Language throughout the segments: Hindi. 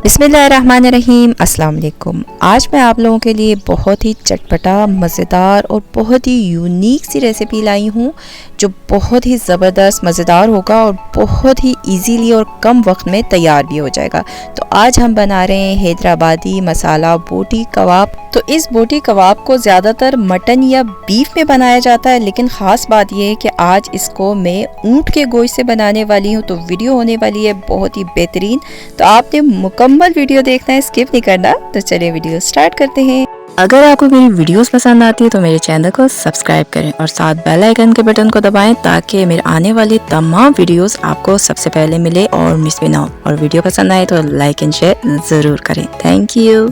बिस्मिल्लाहिर्रहमानिर्रहीम, अस्सलाम वालेकुम। आज मैं आप लोगों के लिए बहुत ही चटपटा, मज़ेदार और बहुत ही यूनिक सी रेसिपी लाई हूँ जो बहुत ही ज़बरदस्त मज़ेदार होगा और बहुत ही इजीली और कम वक्त में तैयार भी हो जाएगा। तो आज हम बना रहे हैं हैदराबादी मसाला बोटी कबाब। तो इस बोटी कबाब को ज़्यादातर मटन या बीफ में बनाया जाता है, लेकिन ख़ास बात यह है कि आज इसको मैं ऊँट के गोश्त से बनाने वाली हूँ। तो वीडियो होने वाली है बहुत ही बेहतरीन, तो आपने मुकम्मल वीडियो देखना है, स्किप नहीं करना। तो चलिए वीडियो स्टार्ट करते हैं। अगर आपको मेरी वीडियोस पसंद आती है तो मेरे चैनल को सब्सक्राइब करें और साथ बेल आइकन के बटन को दबाएं ताकि मेरे आने वाली तमाम वीडियोस आपको सबसे पहले मिले और मिस भी ना हो। और वीडियो पसंद आए तो लाइक एंड शेयर ज़रूर करें। Thank you.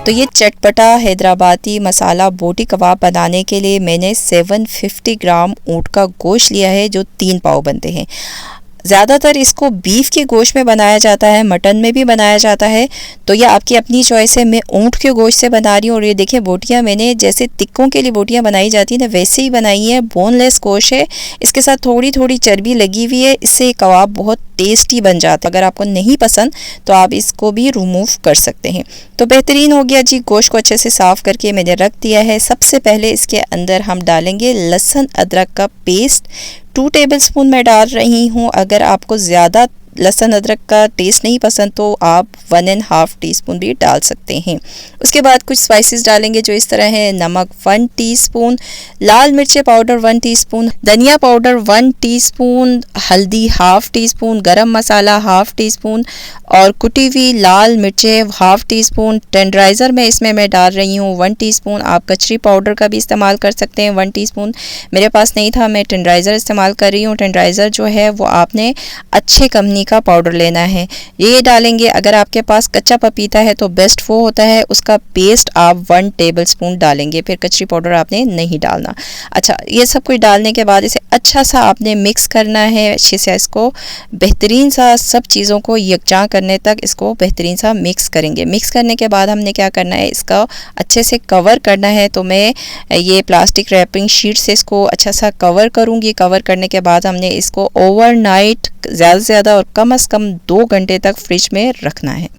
तो ये चटपटा हैदराबादी मसाला बोटी कबाब बनाने के लिए मैंने 750 ग्राम ऊँट का गोश्त लिया है, जो 3 पाव बनते हैं। ज़्यादातर इसको बीफ के गोश्त में बनाया जाता है, मटन में भी बनाया जाता है, तो ये आपकी अपनी चॉइस है। मैं ऊँट के गोश्त से बना रही हूँ। और ये देखिए बोटियाँ मैंने जैसे टिक्कों के लिए बोटियाँ बनाई जाती हैं ना, वैसे ही बनाई है। बोनलेस गोश्त है, इसके साथ थोड़ी थोड़ी चर्बी लगी हुई है। इससे कबाब बहुत टेस्टी बन जाता है। अगर आपको नहीं पसंद तो आप इसको भी रिमूव कर सकते हैं। तो बेहतरीन हो गया जी। गोश्त को अच्छे से साफ़ करके मैंने रख दिया है। सबसे पहले इसके अंदर हम डालेंगे लहसुन अदरक का पेस्ट। 2 टेबलस्पून मैं डाल रही हूँ। अगर आपको ज़्यादा लहसुन अदरक का टेस्ट नहीं पसंद तो आप 1.5 टीस्पून भी डाल सकते हैं। उसके बाद कुछ स्पाइसेस डालेंगे जो इस तरह है। नमक 1 टीस्पून, लाल मिर्च पाउडर 1 टीस्पून, धनिया पाउडर 1 टीस्पून, हल्दी 1/2 टीस्पून, गरम मसाला 1/2 टीस्पून और कुटी हुई लाल मिर्चें 1/2 टीस्पून। टेंडराइज़र में इसमें मैं डाल रही हूँ 1 टीस्पून। आप कचरी पाउडर का भी इस्तेमाल कर सकते हैं 1 टीस्पून। मेरे पास नहीं था, मैं टेंडराइज़र इस्तेमाल कर रही हूँ। टेंडराइज़र जो है वो आपने अच्छे कंपनी का पाउडर लेना है, ये डालेंगे। अगर आपके पास कच्चा पपीता है तो बेस्ट वो होता है, उसका पेस्ट आप 1 टेबलस्पून डालेंगे, फिर कचरी पाउडर आपने नहीं डालना। अच्छा, ये सब कुछ डालने के बाद इसे अच्छा सा आपने मिक्स करना है। अच्छे से इसको बेहतरीन सा सब चीज़ों को यकजा करने तक इसको बेहतरीन सा मिक्स करेंगे। मिक्स करने के बाद हमने क्या करना है, इसका अच्छे से कवर करना है। तो मैं ये प्लास्टिक रैपिंग शीट से इसको अच्छा सा कवर करूँगी। कवर करने के बाद हमने इसको ओवरनाइट ज़्यादा से ज़्यादा और कम से कम 2 घंटे तक फ्रिज में रखना है।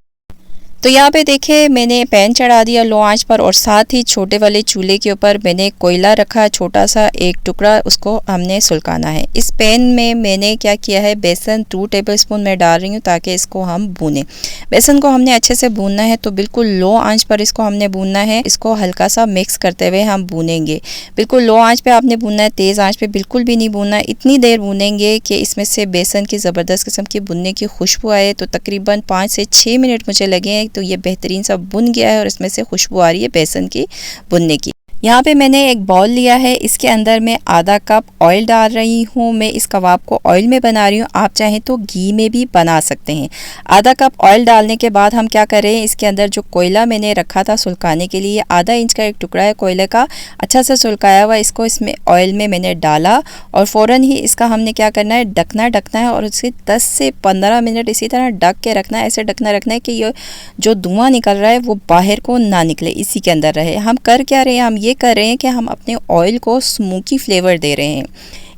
तो यहाँ पे देखिए मैंने पैन चढ़ा दिया लो आंच पर और साथ ही छोटे वाले चूल्हे के ऊपर मैंने कोयला रखा, छोटा सा एक टुकड़ा, उसको हमने सुलगाना है। इस पैन में मैंने क्या किया है, बेसन 2 टेबलस्पून मैं डाल रही हूँ ताकि इसको हम भूनें। बेसन को हमने अच्छे से भूनना है, तो बिल्कुल लो आंच पर इसको हमने भूनना है। इसको हल्का सा मिक्स करते हुए हम भूनेंगे। बिल्कुल लो आंच पर आपने भूनना है, तेज़ आँच पर बिल्कुल भी नहीं भूनना है। इतनी देर भूनेंगे कि इसमें से बेसन की ज़बरदस्त किस्म की भुनने की खुशबू आए। तो तकरीबन 5 से 6 मिनट मुझे लगे। तो ये बेहतरीन सा भुन गया है और इसमें से खुशबू आ रही है बेसन की भुनने की। यहाँ पे मैंने एक बाउल लिया है, इसके अंदर मैं आधा कप ऑयल डाल रही हूँ। मैं इस कबाब को ऑयल में बना रही हूँ, आप चाहें तो घी में भी बना सकते हैं। आधा कप ऑयल डालने के बाद हम क्या करें, इसके अंदर जो कोयला मैंने रखा था सुलगाने के लिए, आधा इंच का एक टुकड़ा है कोयले का, अच्छा से सुलगाया हुआ, इसको इसमें ऑयल में मैंने डाला और फ़ौरन ही इसका हमने क्या करना है, ढकना है और उसे 10 से 15 मिनट इसी तरह ढक के रखना है। ऐसे ढकना रखना है कि ये जो धुआं निकल रहा है वो बाहर को ना निकले, इसी के अंदर रहे। हम कर क्या रहे हैं, हम ये कर रहे हैं कि हम अपने ऑयल को स्मोकी फ्लेवर दे रहे हैं।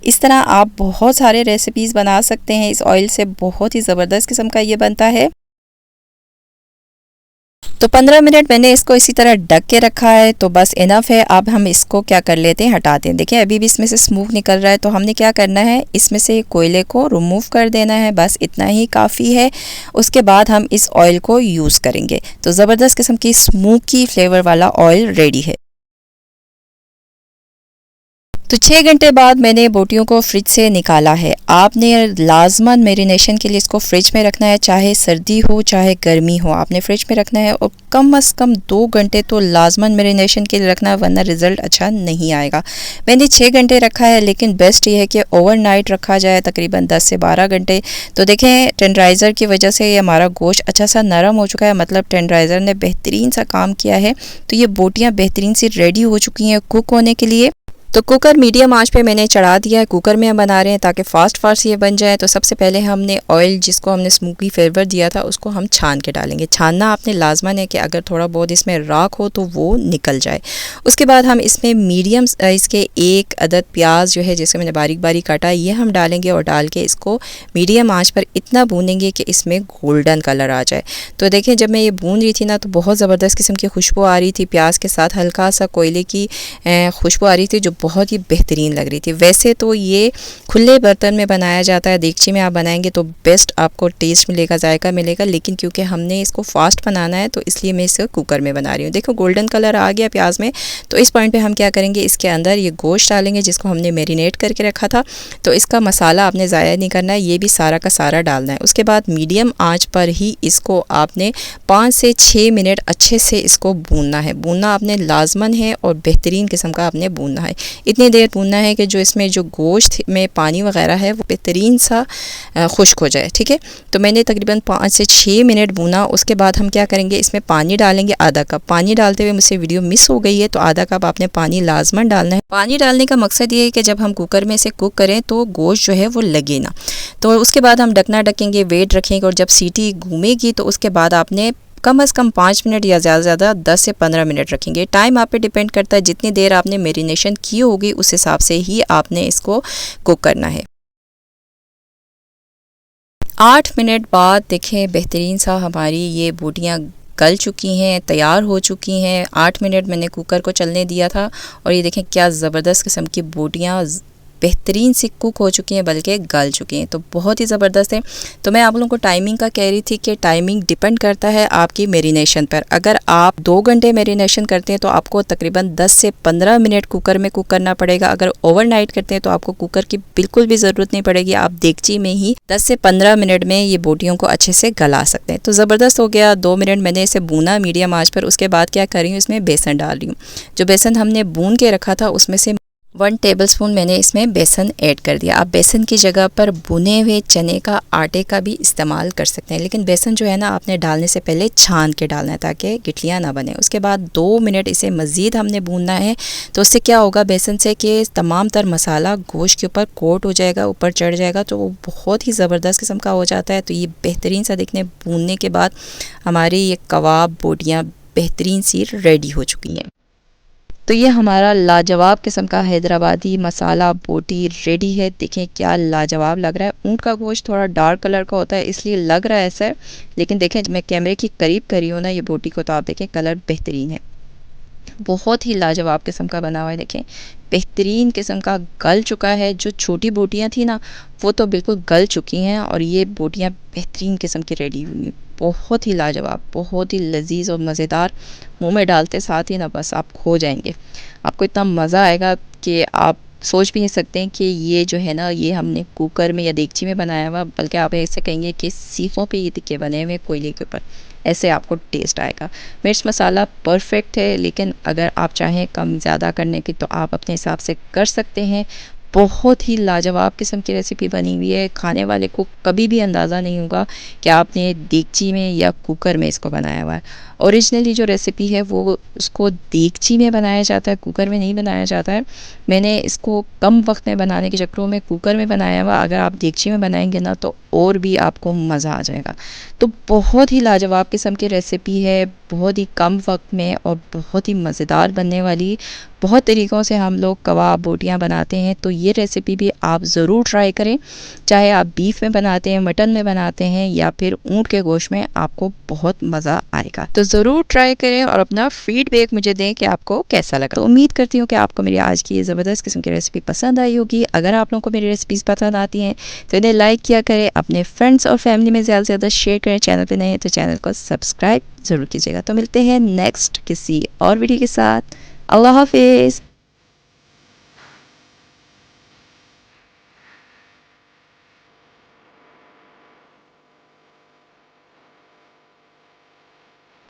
इस तरह आप बहुत सारे रेसिपीज़ बना सकते हैं इस ऑयल से, बहुत ही ज़बरदस्त किस्म का ये बनता है। तो 15 मिनट मैंने इसको इसी तरह ढक के रखा है, तो बस इनफ है। अब हम इसको क्या कर लेते हैं, हटाते हैं। देखिए अभी भी इसमें से स्मोक निकल रहा है, तो हमने क्या करना है, इसमें से कोयले को रिमूव कर देना है, बस इतना ही काफ़ी है। उसके बाद हम इस ऑयल को यूज़ करेंगे। तो ज़बरदस्त किस्म की स्मोकी फ्लेवर वाला ऑयल रेडी है। तो 6 घंटे बाद मैंने बोटियों को फ्रिज से निकाला है। आपने लाजमन मैरिनेशन के लिए इसको फ्रिज में रखना है, चाहे सर्दी हो चाहे गर्मी हो, आपने फ्रिज में रखना है। और कम से कम 2 घंटे तो लाजमन मैरिनेशन के लिए रखना है, वरना रिज़ल्ट अच्छा नहीं आएगा। मैंने 6 घंटे रखा है, लेकिन बेस्ट ये है कि ओवरनाइट रखा जाए, तकरीबन 10 से 12 घंटे। तो देखें टेंडराइज़र की वजह से ये हमारा गोश्त अच्छा सा नरम हो चुका है, मतलब टेंडराइज़र ने बेहतरीन सा काम किया है। तो ये बोटियाँ बेहतरीन सी रेडी हो चुकी हैं कुक होने के लिए। तो कुकर मीडियम आंच पे मैंने चढ़ा दिया है। कुकर में हम बना रहे हैं ताकि फ़ास्ट ये बन जाए। तो सबसे पहले हमने ऑयल जिसको हमने स्मोकी फ्लेवर दिया था उसको हम छान के डालेंगे। छानना आपने लाजमन है कि अगर थोड़ा बहुत इसमें राख हो तो वो निकल जाए। उसके बाद हम इसमें मीडियम इसके 1 अदद प्याज जो है जिसे मैंने बारीक बारीक काटा ये हम डालेंगे और डाल के इसको मीडियम आँच पर इतना भूनेंगे कि इसमें गोल्डन कलर आ जाए। तो देखें जब मैं ये भून रही थी ना तो बहुत ज़बरदस्त किस्म की खुशबू आ रही थी। प्याज के साथ हल्का सा कोयले की खुशबू आ रही थी जो बहुत ही बेहतरीन लग रही थी। वैसे तो ये खुले बर्तन में बनाया जाता है, देगची में आप बनाएंगे तो बेस्ट आपको टेस्ट मिलेगा, जायका मिलेगा, लेकिन क्योंकि हमने इसको फास्ट बनाना है तो इसलिए मैं इसे कुकर में बना रही हूँ। देखो गोल्डन कलर आ गया प्याज में। तो इस पॉइंट पे हम क्या करेंगे, इसके अंदर ये गोश्त डालेंगे जिसको हमने मैरिनेट करके रखा था। तो इसका मसाला आपने ज़ाया नहीं करना है, ये भी सारा का सारा डालना है। उसके बाद मीडियम आँच पर ही इसको आपने 5 से 6 मिनट अच्छे से इसको भूनना है। भूनना आपने लाजमन है और बेहतरीन किस्म का आपने भूनना है। इतनी देर भूनना है कि जो इसमें जो गोश्त में पानी वगैरह है वो बेहतरीन सा खुश्क हो जाए। ठीक है, तो मैंने तकरीबन 5 से 6 मिनट भूना। उसके बाद हम क्या करेंगे, इसमें पानी डालेंगे। आधा कप पानी डालते हुए मुझसे वीडियो मिस हो गई है, तो आधा कप आपने पानी लाजमन डालना है। पानी डालने का मकसद ये है कि जब हम कुकर में से कुक करें तो गोश्त जो है वो लगे ना। तो उसके बाद हम ढकना ढकेंगे, वेट रखेंगे और जब सीटी घूमेगी तो उसके बाद आपने कम से कम 5 मिनट या ज़्यादा से ज़्यादा 10 से 15 मिनट रखेंगे। टाइम आप पे डिपेंड करता है, जितनी देर आपने मैरिनेशन की होगी उस हिसाब से ही आपने इसको कुक करना है। 8 मिनट बाद देखें बेहतरीन सा हमारी ये बोटियाँ गल चुकी हैं, तैयार हो चुकी हैं। 8 मिनट मैंने कुकर को चलने दिया था और ये देखें क्या ज़बरदस्त किस्म की बोटियाँ बेहतरीन से कुक हो चुकी हैं, बल्कि गल चुकी हैं। तो बहुत ही ज़बरदस्त है। तो मैं आप लोगों को टाइमिंग का कह रही थी कि टाइमिंग डिपेंड करता है आपकी मैरिनेशन पर। अगर आप 2 घंटे मैरिनेशन करते हैं तो आपको तकरीबन 10 से 15 मिनट कुकर में कुक करना पड़ेगा। अगर ओवरनाइट करते हैं तो आपको कुकर की बिल्कुल भी ज़रूरत नहीं पड़ेगी, आप देगची में ही 10 से 15 मिनट में ये बोटियों को अच्छे से गला सकते हैं। तो ज़बरदस्त हो गया। 2 मिनट मैंने इसे भूना मीडियम आँच पर। उसके बाद क्या कर रही हूँ, इसमें बेसन डाल रही हूँ। जो बेसन हमने भून के रखा था उसमें से 1 टेबलस्पून मैंने इसमें बेसन ऐड कर दिया। आप बेसन की जगह पर भुने हुए चने का आटे का भी इस्तेमाल कर सकते हैं, लेकिन बेसन जो है ना आपने डालने से पहले छान के डालना है ताकि गिठलियाँ ना बने। उसके बाद 2 मिनट इसे मज़ीद हमने भूनना है। तो उससे क्या होगा बेसन से कि तमाम तर मसाला गोश्त के ऊपर कोट हो जाएगा, ऊपर चढ़ जाएगा, तो वो बहुत ही ज़बरदस्त किस्म का हो जाता है। तो ये बेहतरीन सा देखने भूनने के बाद हमारी ये कबाब बोटियाँ बेहतरीन सी रेडी हो चुकी हैं। तो ये हमारा लाजवाब किस्म का हैदराबादी मसाला बोटी रेडी है। देखें क्या लाजवाब लग रहा है। ऊँट का गोश्त थोड़ा डार्क कलर का होता है इसलिए लग रहा है ऐसा, लेकिन देखें मैं कैमरे की करीब करी हूँ ना ये बोटी को, तो आप देखें कलर बेहतरीन है, बहुत ही लाजवाब किस्म का बना हुआ है। देखें बेहतरीन किस्म का गल चुका है। जो छोटी बोटियाँ थी ना वो तो बिल्कुल गल चुकी हैं और ये बोटियाँ बेहतरीन किस्म की रेडी हुई, बहुत ही लाजवाब, बहुत ही लजीज और मज़ेदार। मुंह में डालते साथ ही ना बस आप खो जाएंगे। आपको इतना मज़ा आएगा कि आप सोच भी नहीं सकते हैं कि ये जो है ना ये हमने कुकर में या देगची में बनाया हुआ, बल्कि आप ऐसे कहेंगे कि सीखों पे ये टिक्के बने हुए कोयले के ऊपर, ऐसे आपको टेस्ट आएगा। मिर्च मसाला परफेक्ट है, लेकिन अगर आप चाहें कम ज़्यादा करने की तो आप अपने हिसाब से कर सकते हैं। बहुत ही लाजवाब किस्म की रेसिपी बनी हुई है। खाने वाले को कभी भी अंदाज़ा नहीं होगा कि आपने देगची में या कुकर में इसको बनाया हुआ है। ओरिजिनली जो रेसिपी है वो उसको देगची में बनाया जाता है, कुकर में नहीं बनाया जाता है। मैंने इसको कम वक्त में बनाने के चक्करों में कुकर में बनाया हुआ। अगर आप देगची में बनाएंगे ना तो और भी आपको मज़ा आ जाएगा। तो बहुत ही लाजवाब किस्म की रेसिपी है, बहुत ही कम वक्त में और बहुत ही मज़ेदार बनने वाली। बहुत तरीक़ों से हम लोग कबाब बोटियाँ बनाते हैं, तो ये रेसिपी भी आप ज़रूर ट्राई करें। चाहे आप बीफ में बनाते हैं, मटन में बनाते हैं या फिर ऊँट के गोश्त में, आपको बहुत मज़ा आएगा। तो ज़रूर ट्राई करें और अपना फीडबैक मुझे दें कि आपको कैसा लगा। तो उम्मीद करती हूँ कि आपको मेरी आज की ये ज़बरदस्त किस्म की रेसिपी पसंद आई होगी। अगर आप लोगों को मेरी रेसिपीज़ पसंद आती हैं तो इन्हें लाइक किया करें, अपने फ्रेंड्स और फैमिली में ज़्यादा से ज़्यादा शेयर करें। चैनल पर नए हैं तो चैनल को सब्सक्राइब ज़रूर कीजिएगा। तो मिलते हैं नेक्स्ट किसी और वीडियो के साथ। अल्लाह हाफिज़।